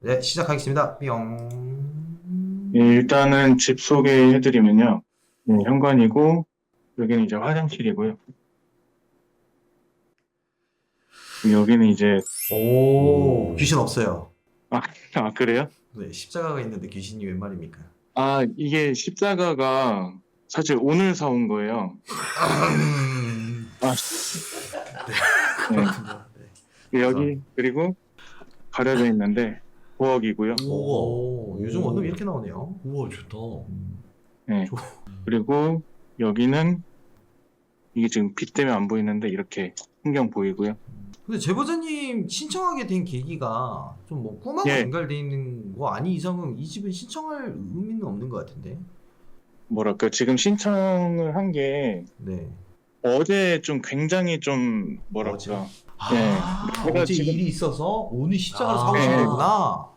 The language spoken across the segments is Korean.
네, 시작하겠습니다. 뿅. 예, 일단은 집 소개해드리면요. 네, 현관이고, 여기는 이제 화장실이고요. 여기는 이제, 오, 귀신 없어요. 아, 아, 그래요? 네, 십자가가 있는데 귀신이 웬 말입니까? 아, 이게 십자가가 사실 오늘 사온 거예요. 아, 네. 그렇군요. 네, 여기, 죄송합니다. 그리고 가려져 있는데, 부엌이고요. 오, 요즘 원룸 오. 이렇게 나오네요. 우와, 좋다. 네. 좋- 그리고 여기는, 이게 지금 빛 때문에 안 보이는데, 이렇게 풍경 보이고요. 근데 제보자님 신청하게 된 계기가 좀 뭐 꿈하고 예, 연결돼 있는 거 아니 이상은 이 집은 신청할 의미는 없는 것 같은데. 뭐랄까, 지금 신청을 한 게, 네. 어제 좀 굉장히 좀, 어제. 뭐랄까, 예, 아, 제가 어제 지금 일이 있어서 오늘 십자가를 아. 사오신 예, 거구나.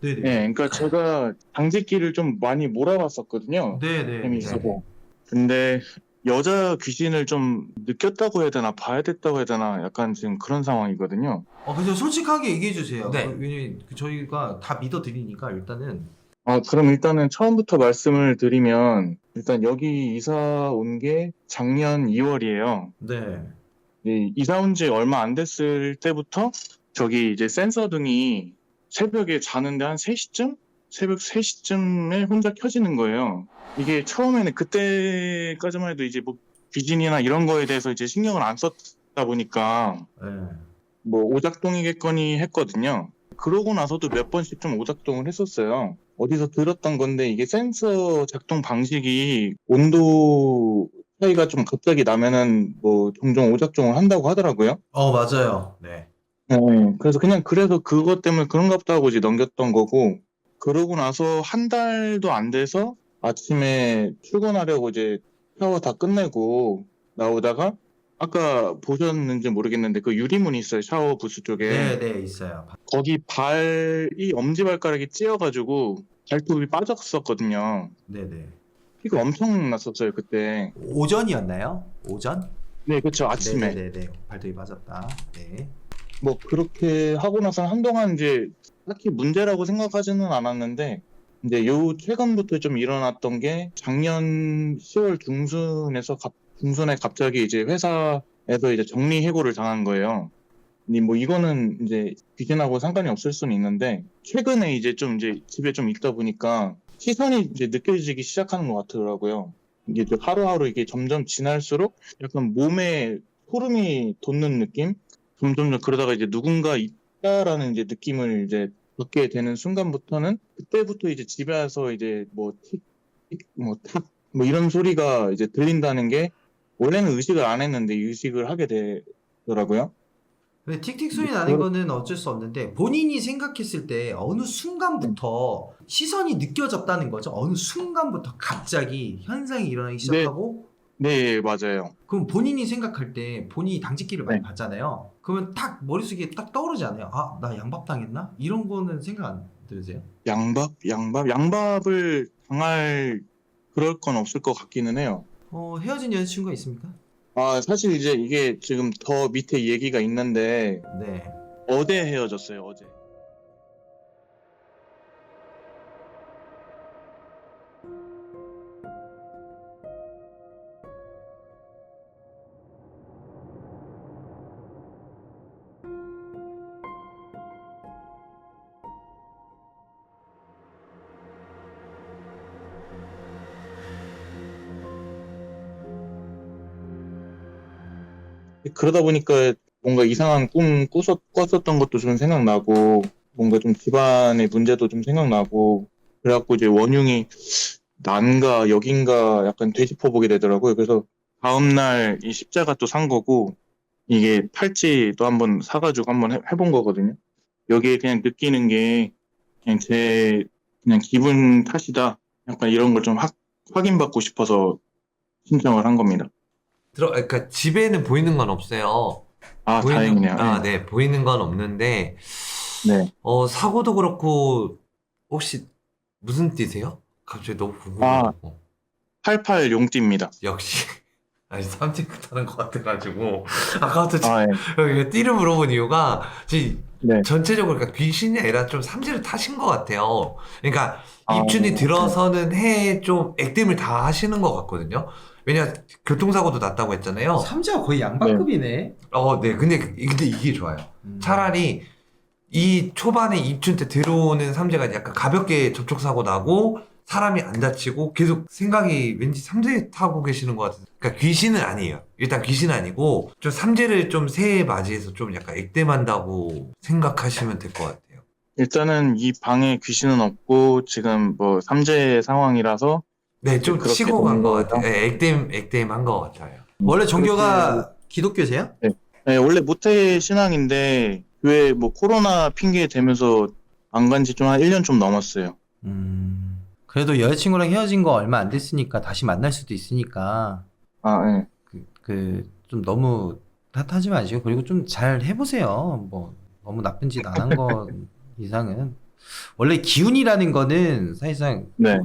네네. 네, 그러니까 제가 당직기를 좀 많이 몰아봤었거든요. 네네네. 재미있어서. 근데 여자 귀신을 좀 느꼈다고 해야 되나, 봐야 됐다고 해야 되나, 약간 지금 그런 상황이거든요. 근데 솔직하게 얘기해 주세요. 네. 왜냐면 저희가 다 믿어드리니까 일단은. 아, 그럼 일단은 처음부터 말씀을 드리면, 일단 여기 이사 온 게 작년 2월이에요. 네. 이사 온 지 얼마 안 됐을 때부터 저기 이제 센서 등이 새벽에 자는데 한 3시쯤? 새벽 3시쯤에 혼자 켜지는 거예요. 이게 처음에는 그때까지만 해도 이제 뭐 귀신이나 이런 거에 대해서 이제 신경을 안 썼다 보니까 네. 뭐 오작동이겠거니 했거든요. 그러고 나서도 몇 번씩 좀 오작동을 했었어요. 어디서 들었던 건데 이게 센서 작동 방식이 온도 차이가 좀 갑자기 나면은 뭐 종종 오작동을 한다고 하더라고요. 맞아요. 네. 네, 그래서 그냥 그래서 그것 때문에 그런가 보다 하고 이제 넘겼던 거고, 그러고 나서 한 달도 안 돼서 아침에 출근하려고 이제 샤워 다 끝내고 나오다가 아까 보셨는지 모르겠는데 그 유리문이 있어요. 샤워 부스 쪽에. 네, 있어요. 거기 발이 엄지발가락이 찧어가지고 발톱이 빠졌었거든요. 네네. 피가 엄청 났었어요, 그때. 오전이었나요? 오전? 네, 그쵸. 아침에. 네네네네. 발톱이 빠졌다. 네. 뭐 그렇게 하고 나서 한동안 이제 딱히 문제라고 생각하지는 않았는데 이제 요 최근부터 좀 일어났던 게 작년 10월 중순에 갑자기 이제 회사에서 이제 정리해고를 당한 거예요. 근데 뭐 이거는 이제 귀신하고 상관이 없을 수는 있는데 최근에 이제 좀 이제 집에 좀 있다 보니까 시선이 이제 느껴지기 시작하는 것 같더라고요. 이게 좀 하루하루 이게 점점 지날수록 약간 몸에 소름이 돋는 느낌? 점점 그러다가 이제 누군가 있다라는 이제 느낌을 이제 받게 되는 순간부터는 그때부터 이제 집에 와서 이제 뭐 틱, 틱, 뭐 탁, 뭐 이런 소리가 이제 들린다는 게 원래는 의식을 안 했는데 의식을 하게 되더라고요. 근데 틱틱 이제 소리 나는 거는 어쩔 수 없는데 본인이 생각했을 때 어느 순간부터 시선이 느껴졌다는 거죠. 어느 순간부터 갑자기 현상이 일어나기 네, 시작하고 네, 맞아요. 그럼 본인이 생각할 때 본인이 당직기를 많이 네. 받잖아요. 그러면 딱 머릿속에 딱 떠오르지 않아요? 아, 나 양밥당했나? 이런 거는 생각 안 들으세요? 양밥을 당할 그럴 건 없을 것 같기는 해요. 헤어진 여자친구가 있습니까? 아, 사실 이제 이게 지금 더 밑에 얘기가 있는데 네. 어제 헤어졌어요, 어제. 그러다 보니까 뭔가 이상한 꿈 꿨었던 것도 좀 생각나고, 뭔가 좀 집안의 문제도 좀 생각나고, 그래갖고 이제 원흉이 난가 여긴가 약간 되짚어보게 되더라고요. 그래서 다음날 이 십자가 또 산 거고, 이게 팔찌도 한번 사가지고 한번 해본 거거든요. 여기에 그냥 느끼는 게 그냥 그냥 기분 탓이다. 약간 이런 걸 좀 확인받고 싶어서 신청을 한 겁니다. 그러니까 집에는 보이는 건 없어요. 아, 다행이네요. 예. 네, 보이는 건 없는데, 네. 사고도 그렇고, 혹시 무슨 띠세요? 갑자기 너무 아, 궁금해가지고. 88 용띠입니다. 역시. 아니, 삼재다는 것 같아가지고. 아까부터 아, 예. 띠를 물어본 이유가, 지금 네. 전체적으로 그러니까 귀신이 아니라 좀 삼재를 타신 것 같아요. 그러니까 아, 입춘이 네. 들어서는 해에 좀 액땜을 다 하시는 것 같거든요. 왜냐, 교통사고도 났다고 했잖아요. 삼재가 거의 양반급이네. 네. 근데 이게 좋아요. 차라리 이 초반에 입춘 때 들어오는 삼재가 약간 가볍게 접촉사고 나고 사람이 안 다치고 계속 생각이 왠지 삼재 타고 계시는 것 같아요. 그러니까 귀신은 아니에요. 일단 귀신은 아니고 좀 삼재를 좀 새해 맞이해서 좀 약간 액땜한다고 생각하시면 될 것 같아요. 일단은 이 방에 귀신은 없고 지금 뭐 삼재 상황이라서 네, 좀 그렇게 치고 간 것 되는 같아요. 거죠? 네, 액땜 한 것 같아요. 원래 종교가 기독교세요? 네, 원래 모태 신앙인데 교회 뭐 코로나 핑계 대면서 안 간 지 좀 한 1년 좀 넘었어요. 그래도 여자친구랑 헤어진 거 얼마 안 됐으니까 다시 만날 수도 있으니까 아, 네. 좀 너무 탓하지 마시고 그리고 좀 잘 해보세요. 뭐 너무 나쁜 짓 안 한 거 이상은 원래 기운이라는 거는 사실상 네.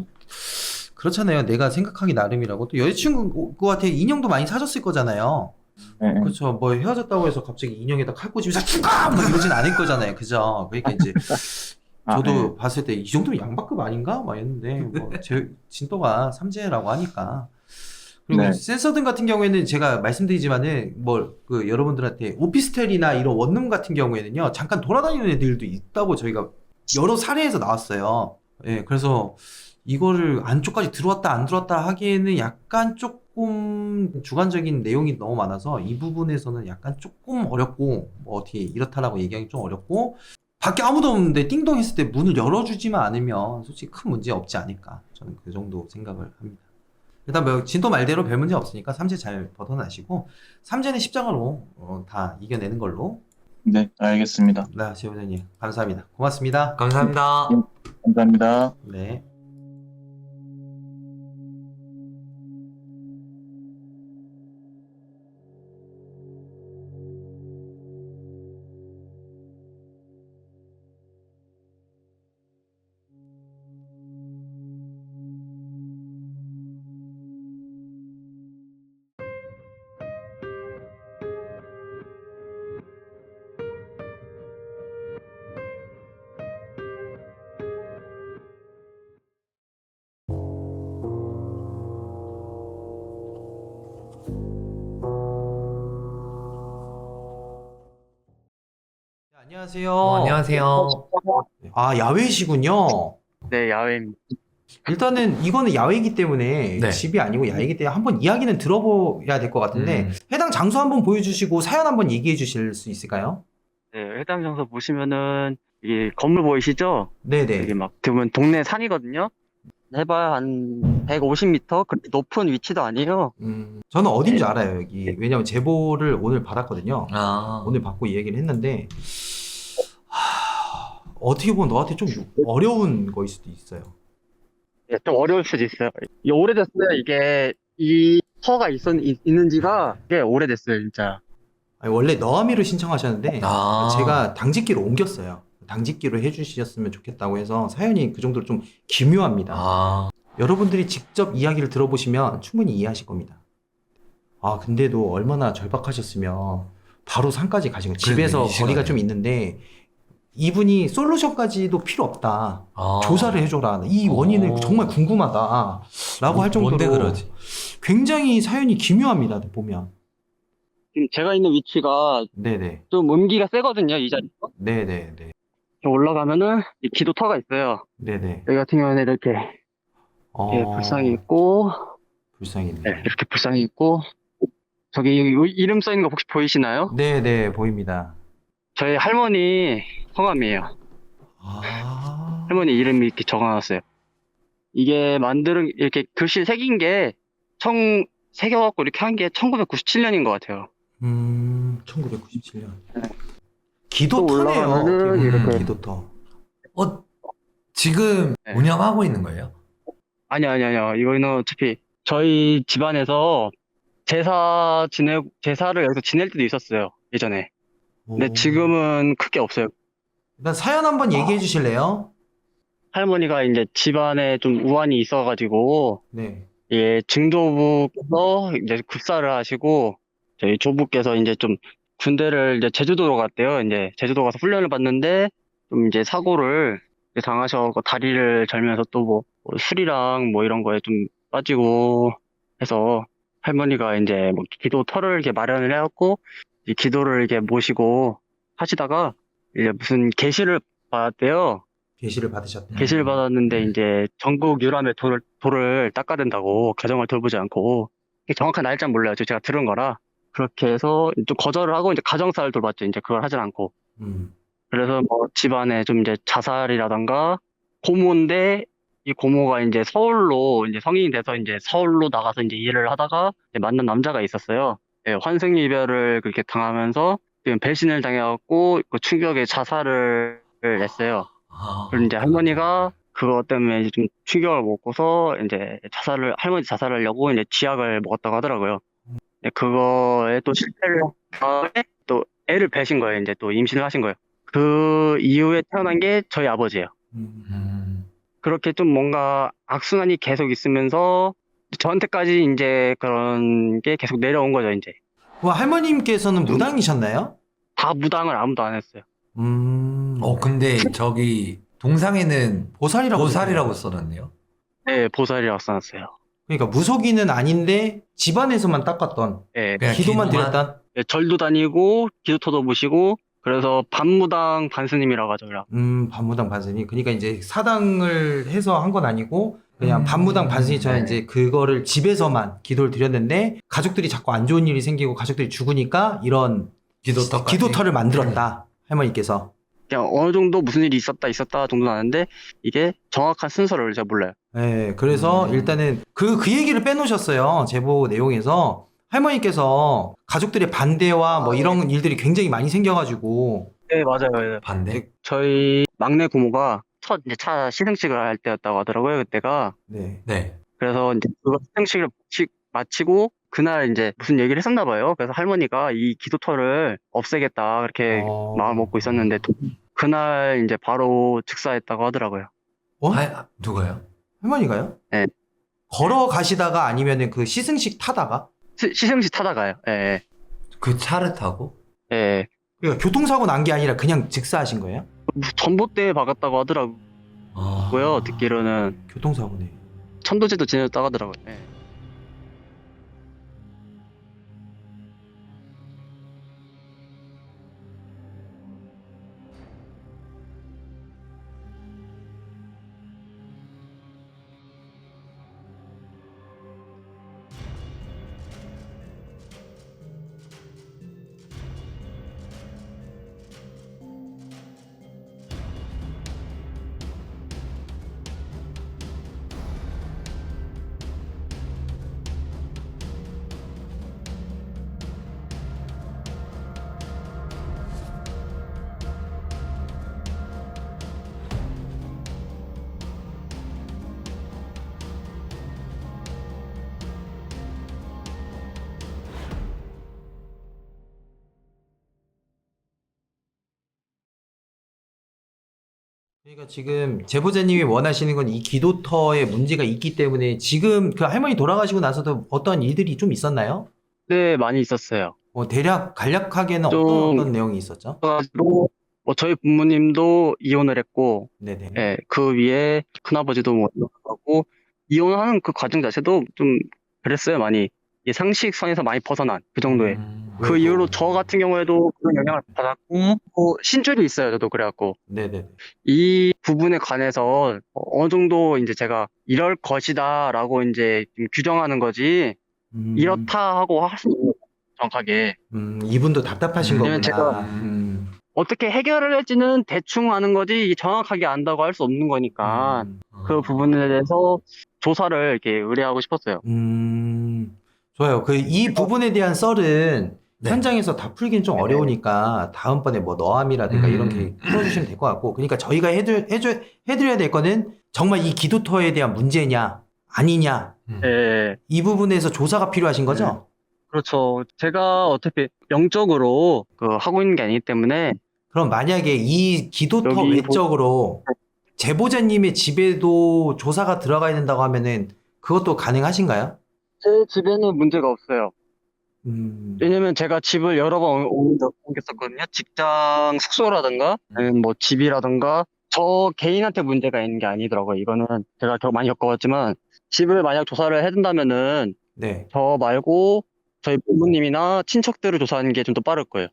그렇잖아요. 내가 생각하기 나름이라고 또 여자친구한테 인형도 많이 사줬을 거잖아요. 네, 네. 그렇죠. 뭐 헤어졌다고 해서 갑자기 인형에다 칼 꽂으면서 죽어! 뭐 이러진 않을 거잖아요. 그죠? 그러니까 이제 저도 네. 봤을 때 이 정도면 양반급 아닌가? 막 했는데 뭐 제 진또가 삼재라고 하니까 그리고 네. 센서등 같은 경우에는 제가 말씀드리지만은 뭐 그 여러분들한테 오피스텔이나 이런 원룸 같은 경우에는요 잠깐 돌아다니는 애들도 있다고 저희가 여러 사례에서 나왔어요. 예, 그래서 이거를 안쪽까지 들어왔다 안 들어왔다 하기에는 약간 조금 주관적인 내용이 너무 많아서 이 부분에서는 약간 조금 어렵고 뭐 어떻게 이렇다라고 얘기하기 좀 어렵고 밖에 아무도 없는데 띵동 했을 때 문을 열어주지만 않으면 솔직히 큰 문제 없지 않을까 저는 그 정도 생각을 합니다. 일단 뭐 진도 말대로 별 문제 없으니까 삼재 잘 벗어나시고 삼재는 십장으로 다 이겨내는 걸로. 네, 알겠습니다. 네, 지부장님 감사합니다. 고맙습니다. 감사합니다. 감사합니다. 네. 안녕하세요. 안녕하세요. 아, 야외시군요. 네, 야외입니다. 일단은 이거는 야외이기 때문에 네. 집이 아니고 야외이기 때문에 한번 이야기는 들어봐야 될 것 같은데 해당 장소 한번 보여주시고 사연 한번 얘기해 주실 수 있을까요? 네, 해당 장소 보시면은 이게 건물 보이시죠? 네네. 여기 막 보면 동네 산이거든요. 해봐야 한 150m? 그렇게 높은 위치도 아니에요. 저는 어딘 줄 네. 알아요, 여기. 왜냐면 제보를 오늘 받았거든요. 아, 오늘 받고 이 얘기를 했는데, 어떻게 보면 너한테 좀 어려운 거일 수도 있어요. 네, 좀 어려울 수도 있어요. 이게 오래됐어요. 이게 이 터가 있는 지가 꽤 오래됐어요, 진짜. 아니, 원래 너아미로 신청하셨는데, 아. 제가 당직기로 옮겼어요. 당직기로 해주셨으면 좋겠다고 해서 사연이 그 정도로 좀 기묘합니다. 아, 여러분들이 직접 이야기를 들어보시면 충분히 이해하실 겁니다. 아, 근데도 얼마나 절박하셨으면 바로 산까지 가신 거예요. 집에서 이 시간에. 거리가 좀 있는데 이분이 솔루션까지도 필요 없다. 아. 조사를 해줘라. 이 원인을 어. 정말 궁금하다. 라고 할 정도로 뭔데 그러지? 굉장히 사연이 기묘합니다. 보면. 지금 제가 있는 위치가 네네. 좀 음기가 세거든요, 이 자리가. 네네네. 올라가면은 이 기도터가 있어요. 네네. 여기 같은 경우는 이렇게 불상이 있고, 불쌍입니다. 네, 이렇게 불상이 있고, 저기 이름 써 있는 거 혹시 보이시나요? 네네, 보입니다. 저희 할머니 성함이에요. 아. 할머니 이름이 이렇게 적어놨어요. 이게 이렇게 글씨 새긴 게, 새겨갖고 이렇게 한 게 1997년인 것 같아요. 1997년. 네. 기도터네요. 또 올라가면은 이렇게. 기도터. 지금 네. 운영하고 있는 거예요? 아니요. 이거는 어차피 저희 집안에서 제사를 여기서 지낼 때도 있었어요. 예전에. 근데 오. 지금은 크게 없어요. 일단 사연 한번 얘기해 주실래요? 할머니가 이제 집안에 좀 우환이 있어가지고, 네. 예, 증조부께서 이제 급사를 하시고, 저희 조부께서 이제 좀 군대를 이제 제주도로 갔대요. 이제 제주도 가서 훈련을 받는데, 좀 이제 사고를 이제 당하셔서 다리를 절면서 또 뭐 술이랑 뭐 이런 거에 좀 빠지고 해서 할머니가 이제 뭐 기도터를 이렇게 마련을 해갖고, 이 기도를 이렇게 모시고 하시다가, 이제 무슨 계시를 받았대요. 계시를 받으셨대. 계시를 받았는데 이제 전국 유람의 돌을 닦아야 된다고 가정을 돌보지 않고 이게 정확한 날짜는 몰라요. 제가 들은 거라 그렇게 해서 좀 거절을 하고 이제 가정사를 돌봤죠. 이제 그걸 하진 않고 음. 그래서 뭐 집안에 좀 이제 자살이라던가 고모인데 이 고모가 이제 서울로 이제 성인이 돼서 이제 서울로 나가서 이제 일을 하다가 이제 만난 남자가 있었어요. 예, 환생 이별을 그렇게 당하면서 지금 배신을 당해갖고 그 충격에 자살을 냈어요. 그리고 이제 할머니가 그것 때문에 이제 좀 충격을 먹고서 이제 할머니 자살하려고 이제 쥐약을 먹었다고 하더라고요. 근데 그거에 또 실패를 한 다음에 또 애를 배신 거예요. 이제 또 임신을 하신 거예요. 그 이후에 태어난 게 저희 아버지예요. 그렇게 좀 뭔가 악순환이 계속 있으면서 저한테까지 이제 그런 게 계속 내려온 거죠, 이제. 할머님께서는 무당이셨나요? 다 무당을 아무도 안 했어요. 근데 저기 동상에는 보살이라고 보살이라고 써놨네요. 네, 보살이라고 써놨어요. 그러니까 무속인은 아닌데 집안에서만 닦았던 예, 그냥 기도만 드렸던 예, 절도 다니고 기도터도 보시고 그래서 반무당 반스님이라고 하죠. 반무당 반스님. 그러니까 이제 사당을 해서 한 건 아니고 그냥 반무당 반스님처럼 네. 이제 그거를 집에서만 기도를 드렸는데 가족들이 자꾸 안 좋은 일이 생기고 가족들이 죽으니까 이런 기도터를 만들었다. 할머니께서. 그냥 어느 정도 무슨 일이 있었다 정도는 아는데 이게 정확한 순서를 제가 몰라요. 네, 그래서 일단은 그 얘기를 빼놓으셨어요. 제보 내용에서. 할머니께서 가족들의 반대와 뭐 이런 일들이 굉장히 많이 생겨가지고. 네, 맞아요. 반대? 저희 막내 고모가 첫 이제 차 시승식을 할 때였다고 하더라고요, 그때가. 네. 네. 그래서 이제 그거 시승식을 마치고 그날 이제 무슨 얘기를 했었나 봐요. 그래서 할머니가 이 기도터를 없애겠다 그렇게 마음 먹고 있었는데 그날 이제 바로 즉사했다고 하더라고요. 누가요? 할머니가요? 네. 걸어가시다가 아니면은 그 시승식 타다가? 시승식 타다가요. 예. 그 차를 타고? 예. 그러니까 교통사고 난 게 아니라 그냥 즉사하신 거예요? 전봇대에 박았다고 하더라고요. 듣기로는 교통사고네. 천도제도 지냈다고 하더라고요. 예. 그러니까 지금 제보자님이 원하시는 건 이 기도터에 문제가 있기 때문에 지금 그 할머니 돌아가시고 나서도 어떤 일들이 좀 있었나요? 네, 많이 있었어요. 대략 간략하게는 좀- 어떤 내용이 있었죠? 그래가지고 뭐 저희 부모님도 이혼을 했고, 네네. 예, 그 위에 큰아버지도 뭐 이혼하고 이혼하는 그 과정 자체도 좀 그랬어요. 많이 이 상식선에서 많이 벗어난 그 정도의. 그 이후로 저 같은 경우에도 그런 영향을 받았고 신줄이 있어요. 저도 그래갖고 네네. 이 부분에 관해서 어느 정도 이제 제가 이럴 것이다라고 이제 좀 규정하는 거지 이렇다 하고 할 수는 없어요. 정확하게 이분도 답답하신 왜냐면 거구나. 제가 어떻게 해결을 할지는 대충 아는 거지 정확하게 안다고 할 수 없는 거니까 그 부분에 대해서 조사를 이렇게 의뢰하고 싶었어요. 좋아요. 이 부분에 대한 썰은 네. 현장에서 다 풀긴 좀 어려우니까 다음번에 뭐 너함이라든가 이런 게 풀어주시면 될 것 같고, 그러니까 저희가 해드려야 될 거는 정말 이 기도터에 대한 문제냐 아니냐 예, 이 부분에서 조사가 필요하신 거죠? 그렇죠. 제가 어차피 영적으로 하고 있는 게 아니기 때문에 그럼 만약에 이 기도터 여기 외적으로 제보자님의 집에도 조사가 들어가야 된다고 하면은 그것도 가능하신가요? 제 집에는 문제가 없어요. 음. 왜냐면 제가 집을 여러 번 옮겼었거든요. 직장 숙소라든가, 아니면 뭐 집이라든가, 저 개인한테 문제가 있는 게 아니더라고요. 이거는 제가 많이 겪어봤지만, 집을 만약 조사를 해준다면은, 네. 저 말고, 저희 부모님이나 친척들을 조사하는 게 좀 더 빠를 거예요.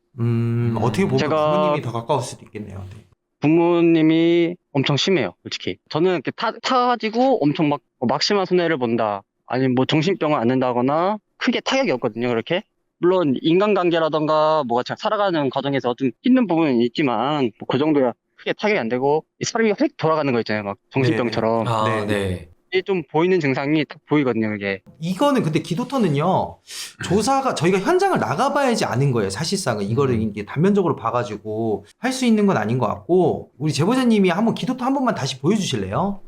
어떻게 보면 제가- 부모님이 더 가까울 수도 있겠네요. 네. 부모님이 엄청 심해요, 솔직히. 저는 이렇게 타가지고 엄청 막 심한 손해를 본다. 아니면 뭐 정신병을 앓는다거나 크게 타격이 없거든요, 그렇게. 물론 인간관계라던가 뭐가 잘 살아가는 과정에서 좀 힘든 부분은 있지만 뭐 그 정도야 크게 타격이 안 되고 이 사람이 휙 돌아가는 거 있잖아요, 막 정신병처럼. 아, 네. 네. 이게 좀 보이는 증상이 딱 보이거든요, 이게. 이거는 근데 기도터는요, 조사가 저희가 현장을 나가봐야지 아는 거예요. 사실상은 이거를 이게 단면적으로 봐가지고 할 수 있는 건 아닌 것 같고, 우리 제보자님이 한번 기도터 한 번만 다시 보여주실래요?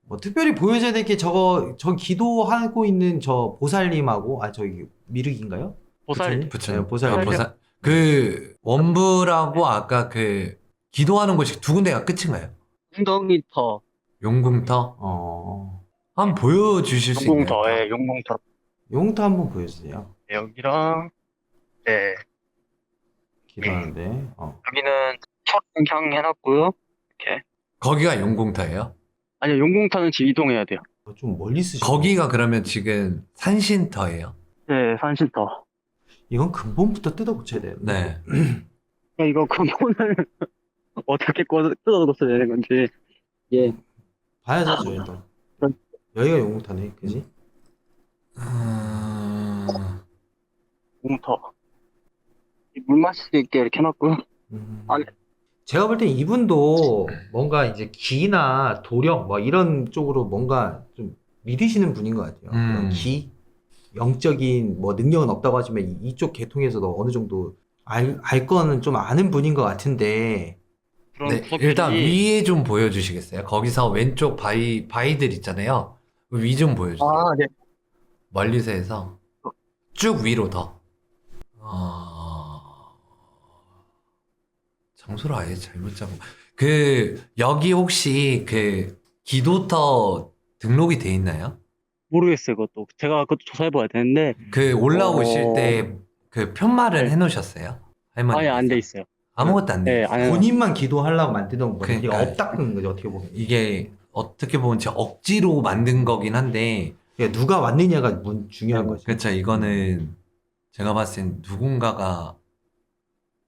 뭐 특별히 보여줘야 될 게 저 기도하고 있는 저 보살님하고 저기 미륵인가요? 보살, 부처님. 네, 보살. 보살. 그 원부라고 아까 그 기도하는 곳이 두 군데가 끝인가요? 웅덩이터, 용궁터? 한번 보여주실 수 있나요? 용궁터, 용궁터. 용터 한번 보여주세요. 여기랑, 네. 기도하는데. 여기는 철향 해놨고요. 이렇게. 거기가 용궁터예요? 아니요, 용궁터는 지금 이동해야 돼요. 좀 멀리 쓰시죠. 거기가 그러면 지금 산신터예요? 네, 산신터. 이건 근본부터 뜯어 고쳐야 돼요. 네. 이거 근본을 어떻게 뜯어놓았어야 되는 건지. 예. 봐야죠, 저희도. 여기가 용타네, 그지? 용터. 물 마실 수 있게 이렇게 해놨고요. 아니. 제가 볼 땐 이분도 뭔가 이제 기나 도령 뭐 이런 쪽으로 뭔가 좀 믿으시는 분인 것 같아요. 그런 기, 영적인 뭐 능력은 없다고 하지만 이쪽 계통에서도 어느 정도 알 거는 좀 아는 분인 것 같은데. 그런 네, 구석들이 일단 위에 좀 보여주시겠어요? 거기서 왼쪽 바위들 있잖아요. 위 좀 보여주세요. 아, 네. 멀리서 해서 쭉 위로 더. 장소를 아예 잘못 잡은. 여기 혹시 그 기도터 등록이 돼 있나요? 모르겠어요, 그것도. 제가 그것도 조사해봐야 되는데. 그 올라오실 때 그 편말은 네. 해놓으셨어요? 할머니. 아예 안 돼 있어요. 아무것도 안 돼. 네, 있어요. 아니, 본인만 기도하려고 만드는 거예요. 이게 그러니까요. 업 닦는 거죠, 어떻게 보면. 이게 어떻게 보면 제 억지로 만든 거긴 한데, 그러니까 누가 왔느냐가 중요한 거죠. 그렇죠. 이거는 제가 봤을 땐 누군가가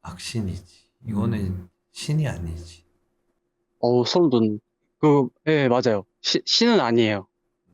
악신이지. 이거는 신이 아니지. 소름 돋는. 예, 맞아요. 신은 아니에요.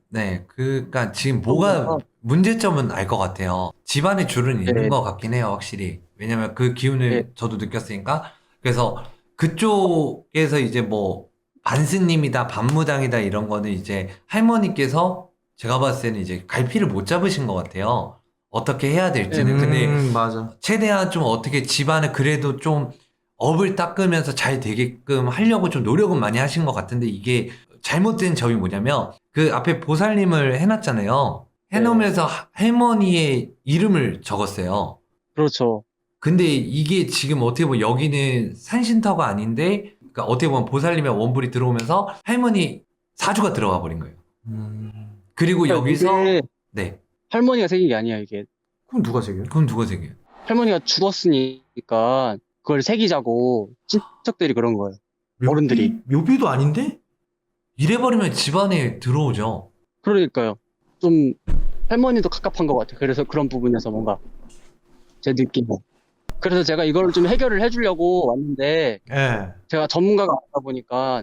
네, 그러니까 지금 뭐가 문제점은 알 것 같아요. 집안에 줄은 있는 네. 것 같긴 해요, 확실히. 왜냐면 그 기운을 네. 저도 느꼈으니까. 그래서 그쪽에서 이제 뭐 반스님이다, 반무당이다 이런 거는 이제 할머니께서 제가 봤을 때는 이제 갈피를 못 잡으신 것 같아요. 어떻게 해야 될지는. 근데 맞아. 최대한 좀 어떻게 집안을 그래도 좀 업을 닦으면서 잘 되게끔 하려고 좀 노력은 많이 하신 것 같은데 이게 잘못된 점이 뭐냐면 그 앞에 보살님을 해놨잖아요. 해놓으면서 할머니의 이름을 적었어요. 그렇죠. 근데 이게 지금 어떻게 보면 여기는 산신터가 아닌데 그러니까 어떻게 보면 보살님의 원불이 들어오면서 할머니 사주가 들어가 버린 거예요. 그리고 여기서 이게 네. 할머니가 새긴 게 아니야, 이게. 그럼 누가 새겨요? 그럼 누가 새겨요? 할머니가 죽었으니까 그걸 새기자고 친척들이 그런 거예요. 어른들이. 묘비도 아닌데? 이래버리면 집안에 들어오죠. 그러니까요. 좀 할머니도 갑갑한 것 같아요. 그래서 그런 부분에서 뭔가 제 느낌은. 그래서 제가 이걸 좀 해결을 해주려고 왔는데 예. 제가 전문가가 아니다 보니까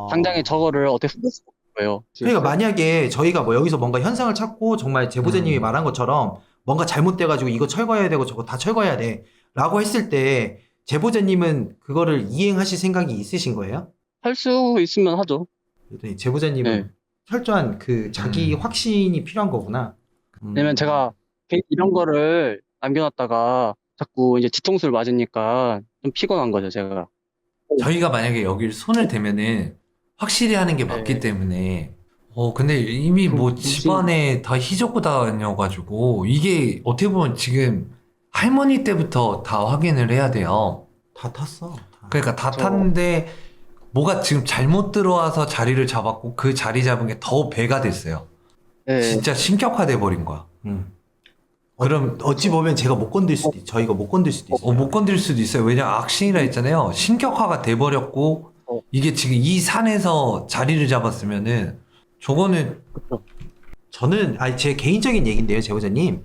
당장에 저거를 어떻게 쓸 수가 없는 거예요. 그러니까 만약에 저희가 뭐 여기서 뭔가 현상을 찾고 정말 제보자님이 말한 것처럼 뭔가 잘못돼가지고 이거 철거해야 되고 저거 다 철거해야 돼 라고 했을 때 제보자님은 그거를 이행하실 생각이 있으신 거예요? 할 수 있으면 하죠. 그랬더니 제보자님은 네. 철저한 그 자기 확신이 필요한 거구나. 왜냐면 제가 이런 거를 남겨놨다가 자꾸 이제 뒤통수를 맞으니까 좀 피곤한 거죠, 제가. 저희가 만약에 여기를 손을 대면은 확실히 하는 게 맞기 네. 때문에 근데 이미 뭐 집안에 다 희적고 다녀가지고 이게 어떻게 보면 지금 할머니 때부터 다 확인을 해야 돼요. 다 탔어. 그러니까 다 탔는데 뭐가 지금 잘못 들어와서 자리를 잡았고 그 자리 잡은 게 더 배가 됐어요. 네. 진짜 신격화돼 버린 거야. 그럼 어찌 보면 제가 못 건들 수도 있, 저희가 못 건들 수도 있어요. 못 건들 수도 있어요. 왜냐 악신이라 했잖아요. 신격화가 돼 버렸고 이게 지금 이 산에서 자리를 잡았으면은 저거는 저는 제 개인적인 얘기인데요, 제보자님.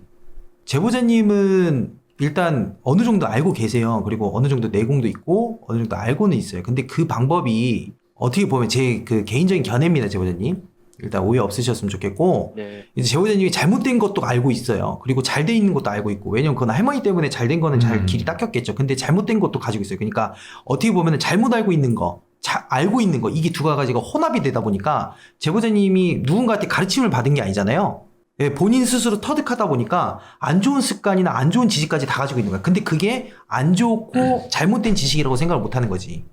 제보자님은 일단 어느 정도 알고 계세요. 그리고 어느 정도 내공도 있고 어느 정도 알고는 있어요. 근데 그 방법이 어떻게 보면 제 그 개인적인 견해입니다, 제보자님. 일단 오해 없으셨으면 좋겠고 네. 이제 제보자님이 잘못된 것도 알고 있어요. 그리고 잘 돼 있는 것도 알고 있고 왜냐면 그건 할머니 때문에 잘 된 거는 잘 길이 닦였겠죠. 근데 잘못된 것도 가지고 있어요. 그러니까 어떻게 보면 잘못 알고 있는 거 알고 있는 거 이게 두 가지가 혼합이 되다 보니까 제보자님이 누군가한테 가르침을 받은 게 아니잖아요. 예, 본인 스스로 터득하다 보니까 안 좋은 습관이나 안 좋은 지식까지 다 가지고 있는 거야. 근데 그게 안 좋고 잘못된 지식이라고 생각을 못 하는 거지.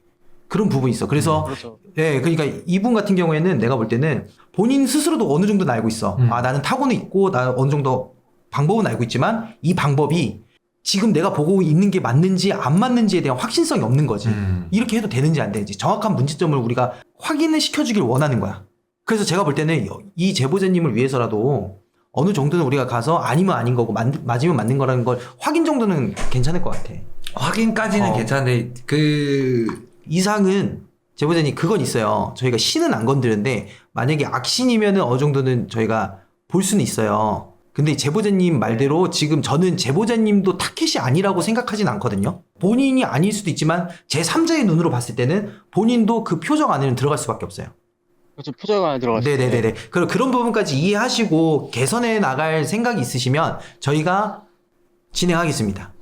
그런 부분이 있어. 그래서 그렇죠. 예, 그러니까 이분 같은 경우에는 내가 볼 때는 본인 스스로도 어느 정도는 알고 있어. 아, 나는 타고는 있고 나 어느 정도 방법은 알고 있지만 이 방법이 지금 내가 보고 있는 게 맞는지 안 맞는지에 대한 확신성이 없는 거지. 이렇게 해도 되는지 안 되는지 정확한 문제점을 우리가 확인을 시켜주길 원하는 거야. 그래서 제가 볼 때는 이 제보자님을 위해서라도 어느 정도는 우리가 가서 아니면 아닌 거고 맞으면 맞는 거라는 걸 확인 정도는 괜찮을 것 같아. 확인까지는 괜찮은데 그 이상은 제보자님 그건 있어요. 저희가 신은 안 건드는데 만약에 악신이면은 어느 정도는 저희가 볼 수는 있어요. 근데 제보자님 말대로 지금 저는 제보자님도 타켓이 아니라고 생각하진 않거든요. 본인이 아닐 수도 있지만 제3자의 눈으로 봤을 때는 본인도 그 표적 안에는 들어갈 수밖에 없어요. 그렇죠. 표적 안에 들어갔어요. 네네네네. 그런 부분까지 이해하시고 개선해 나갈 생각이 있으시면 저희가 진행하겠습니다.